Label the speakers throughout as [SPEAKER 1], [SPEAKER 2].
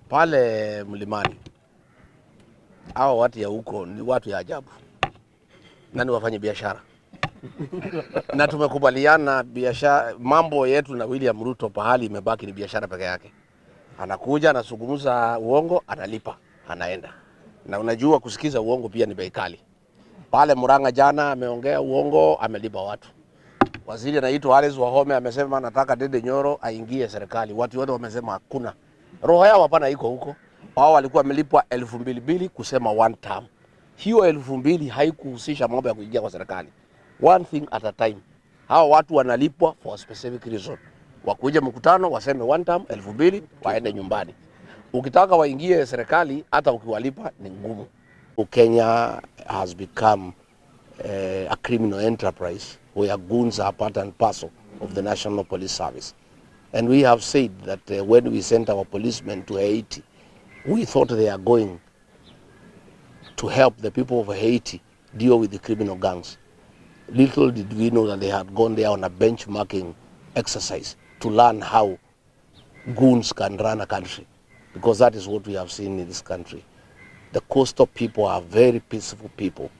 [SPEAKER 1] Pale mlimani hao watu ya huko ni watu ya ajabu na ni wafanye biashara na tumekubaliana biashara, mambo yetu na William Ruto pahali imebaki ni biashara peke yake. Anakuja anazungumza uongo, analipa, anaenda. Na unajua kusikiza uongo pia ni bei kali. Pale Murang'a jana ameongea uongo, amelipa watu. Waziri anaitwa Alice Wahome amesema nataka Dede Nyoro aingie serikali. Watu wote wamesema hakuna. Roho yao hapana iko huko. Wao walikuwa wamelipwa 2,200 kusema one term. Hiyo 2,000 haikuhusisha mambo ya kuingia kwa serikali. One thing at a time. Hao watu wanalipwa for a specific reason. Wakuja mkutano waseme one term 2,000 waende nyumbani. Ukitaka waingie serikali hata ukiwalipa ni ngumu. Kenya has become a criminal enterprise where goons are part and parcel of the National Police Service. And we have said that when we sent our policemen to Haiti, we thought they are going to help the people of Haiti deal with the criminal gangs. Little did we know that they had gone there on a benchmarking exercise to learn how goons can run a country, because that is what we have seen in this country. The coastal people are very peaceful people.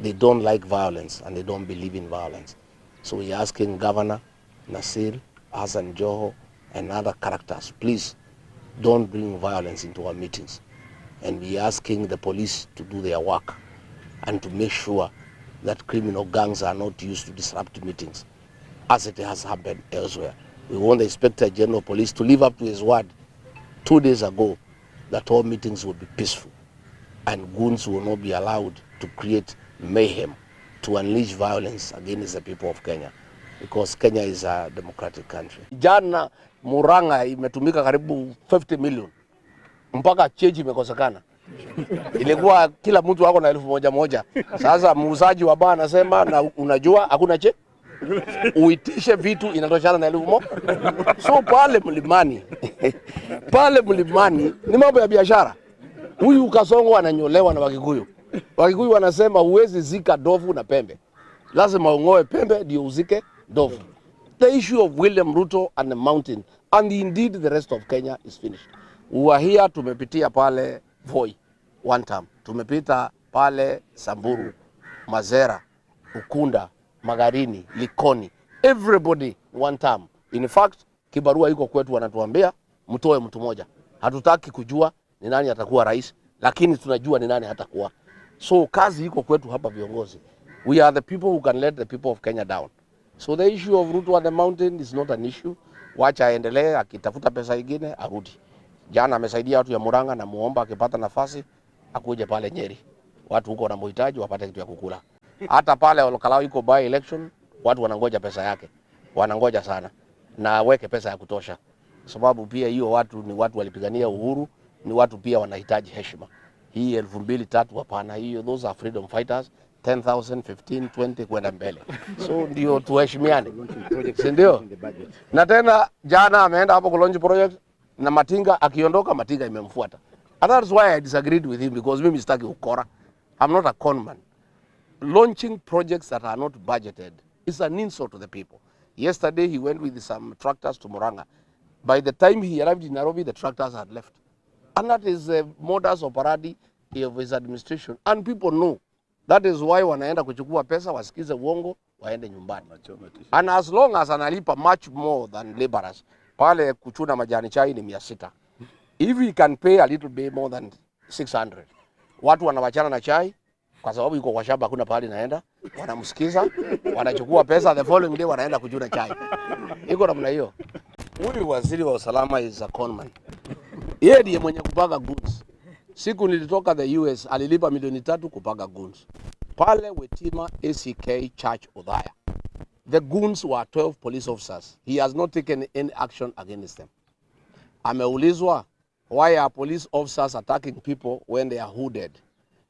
[SPEAKER 1] They don't like violence and they don't believe in violence. So we're asking Governor Nasir, Hassan Joho, and other characters, please don't bring violence into our meetings. And we're asking the police to do their work and to make sure that criminal gangs are not used to disrupt meetings, as it has happened elsewhere. We want the Inspector General of Police to live up to his word 2 days ago that all meetings will be peaceful and goons will not be allowed to create mayhem, to unleash violence against the people of Kenya, because Kenya is a democratic country. Jana Murang'a imetumika karibu 50 million mpaka cheji imekosekana. Ilikuwa kila mtu wako na 1,100. Sasa muuzaji wa baa anasema na unajua hakuna uitishe vitu inatoshana na 1,000. So pale mlimani pale mlimani ni mambo ya biashara. Huyu Kasongo ananyolewa na Wakikuyu. Wakikuyu wanasema huwezi zika dovu na pembe. Lazima ungoe pembe ndio uzike dovu. The issue of William Ruto and the mountain and indeed the rest of Kenya is finished. Uahia tumepitia pale Voi one term. Tumepita pale Samburu, Mazera, Ukunda, Magarini, Likoni. Everybody one term. In fact, kibarua iko kwetu wanatuambia mtoe mtu moja. Hatutaki kujua ni nani atakuwa rais, lakini tunajua ni nani hatakuwa. So kazi iko kwetu hapa viongozi. We are the people who can let the people of Kenya down. So the issue of Ruto and the mountain is not an issue. Wacha aendelee, akitafuta pesa nyingine arudi. Jana amesaidia watu ya Murang'a na muomba akipata nafasi akuje pale Nyeri. Watu huko wanamhitaji wapate kitu ya kukula. Hata pale Olkalau iko by election, watu wanangoja pesa yake. Wanangoja sana. Na aweke pesa ya kutosha. Sababu pia hiyo watu ni watu walipigania uhuru, ni watu pia wanahitaji heshima. Hii 2,000 3 hapana, hiyo those are freedom fighters. 10,000, 15, 20 kwenda mbele. So ndio tuheshimiane. Si ndio? Na tena jana ameenda hapo ku launch project na Matinga akiondoka Matinga imemfuata. And that's why I disagreed with him, because mimi sitaki ukora. I'm not a con man. Launching projects that are not budgeted is an insult to the people. Yesterday he went with some tractors to Murang'a. By the time he arrived in Nairobi, the tractors had left. And that is the modus operandi of his administration. And people know. That is why wanaenda kuchukua pesa, wasikize uongo, waende nyumbani. And as long as analipa much more than laborers, pale kuchuna majani chai ni 600. If he can pay a little bit more than 600, watu wanawachana na chai, kwa sababu yuko kwa shamba hakuna pahali naenda, wanamsikiza, wanachukua pesa, the following day wanaenda kuchuna chai. Iko namna hiyo. Huyu waziri wa usalama is a conman. Yeye ndiye mwenye kupanga goods. Siku nilitoka the US alilipa milioni 3 kupanga goons. Pale Wetima ACK Church Othaya. The goons were 12 police officers. He has not taken any action against them. Ameulizwa, why are police officers attacking people when they are hooded?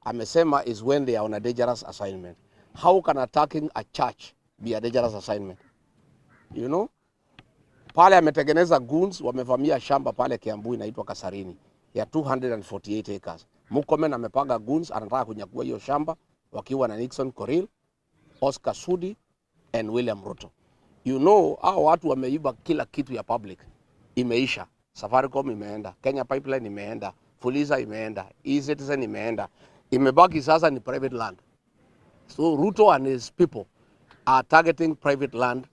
[SPEAKER 1] Amesema is when they are on a dangerous assignment. How can attacking a church be a dangerous assignment? You know? Pale ametengeneza goons, wamevamia shamba pale Kiambu inaitwa Kasarini ya 248 acres. Murkomen amepanga goons, anataka kunyakua hiyo shamba wakiwa na Nixon Koril, Oscar Sudi and William Ruto. You know, hao watu wameiba kila kitu ya public. Imeisha. Safaricom imeenda, Kenya Pipeline imeenda, Fuliza imeenda, E-Citizen imeenda. Imebaki sasa ni private land. So Ruto and his people are targeting private land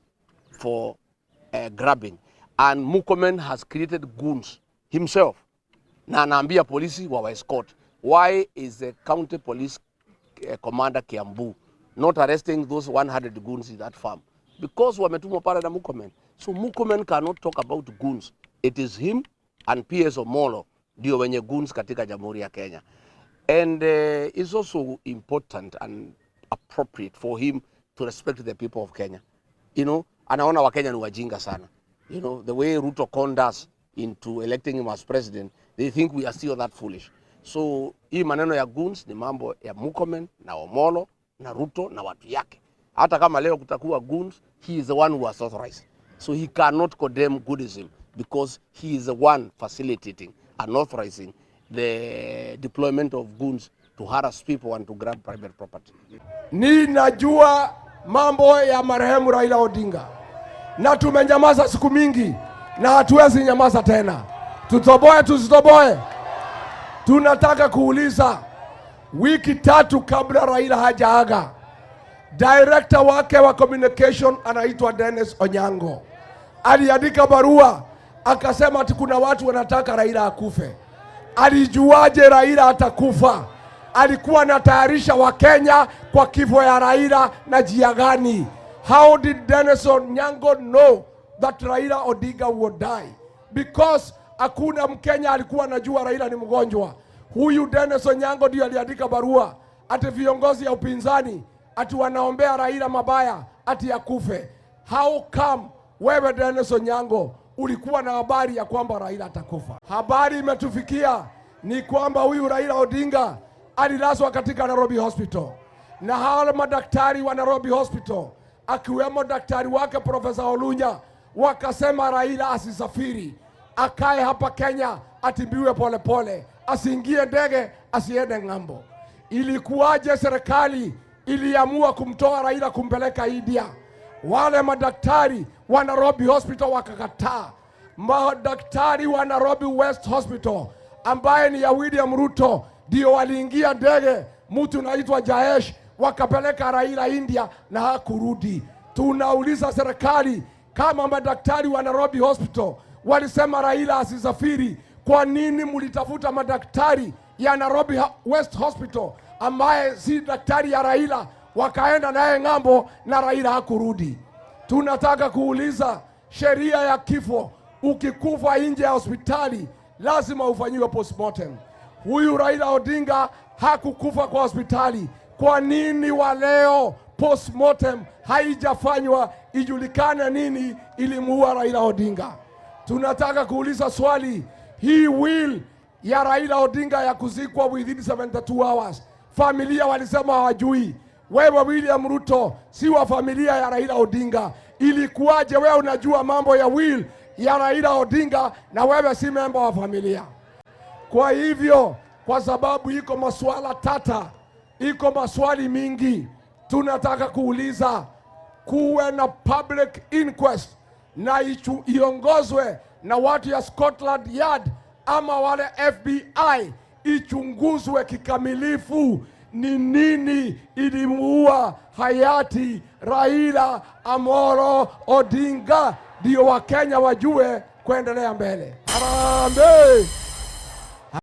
[SPEAKER 1] for grabbing. And Murkomen has created goons himself. Na anaambia polisi wa escort. Why is the county police commander Kiambu not arresting those 100 goons in that farm? Because wametumwa pale na Murkomen. So Murkomen cannot talk about goons. It is him and PS Omolo ndio wenye goons katika Jamhuri ya Kenya. And it's also important and appropriate for him to respect the people of Kenya. You know, anaona Wakenya ni wajinga sana. You know, the way Ruto conned us into electing him as president, they think we are still that foolish. So hii maneno ya goons ni mambo ya Murkomen na Omolo na Ruto na watu yake. Hata kama leo kutakuwa goons, he is the one who has authorized. So he cannot condemn goodism because he is the one facilitating and authorizing the deployment of goons to harass people and to grab private property.
[SPEAKER 2] Ninajua mambo ya marehemu Raila Odinga na tumenyamaza siku mingi na hatuwezi nyamaza tena. Tutoboe tusitoboe. Tunataka kuuliza, wiki 3 kabla Raila hajaaga, director wake wa communication anaitwa Dennis Onyango aliandika barua akasema ati kuna watu wanataka Raila akufe. Alijuaje Raila atakufa? Alikuwa anatayarisha Wakenya kwa kifo ya Raila na jia gani? How did Dennis Onyango know that Raila Odinga would die? Because hakuna Mkenya alikuwa anajua Raila ni mgonjwa. Huyu Dennis Onyango ndio aliandika barua ati viongozi ya upinzani ati wanaombea Raila mabaya ati akufe. How come wewe Dennis Onyango ulikuwa na habari ya kwamba Raila atakufa? Habari imetufikia ni kwamba huyu Raila Odinga alilazwa katika Nairobi Hospital, na hao madaktari wa Nairobi Hospital akiwemo daktari wake Profesa Olunya wakasema Raila asisafiri, akae hapa Kenya, atibiwe polepole, asiingie ndege, asiende ng'ambo. Ilikuwaje serikali iliamua kumtoa Raila kumpeleka India? Wale madaktari wa Nairobi Hospital wakakataa. Madaktari wa Nairobi West Hospital ambaye ni ya William Ruto ndio waliingia ndege, mtu naitwa Jayesh, wakapeleka Raila India na hakurudi. Tunauliza serikali, kama madaktari wa Nairobi Hospital walisema Raila asisafiri, kwa nini mlitafuta madaktari ya Nairobi West Hospital ambaye si daktari ya Raila wakaenda naye ng'ambo na Raila hakurudi? Tunataka kuuliza, sheria ya kifo, ukikufa nje ya hospitali lazima ufanyiwe postmortem. Huyu Raila Odinga hakukufa kwa hospitali. Kwa nini wa leo postmortem haijafanywa ijulikane nini ilimuua Raila Odinga? Tunataka kuuliza swali, hii will ya Raila Odinga ya kuzikwa within 72 hours, familia walisema hawajui. Wewe William Ruto si wa familia ya Raila Odinga, ilikuwaje wewe unajua mambo ya will ya Raila Odinga na wewe si member wa familia? Kwa hivyo, kwa sababu iko maswala tata, iko maswali mingi, tunataka kuuliza kuwe na public inquest na iongozwe na watu ya Scotland Yard ama wale FBI, ichunguzwe kikamilifu ni nini ilimuua hayati Raila Amolo Odinga, ndio Wakenya wajue kuendelea mbele. Harambee!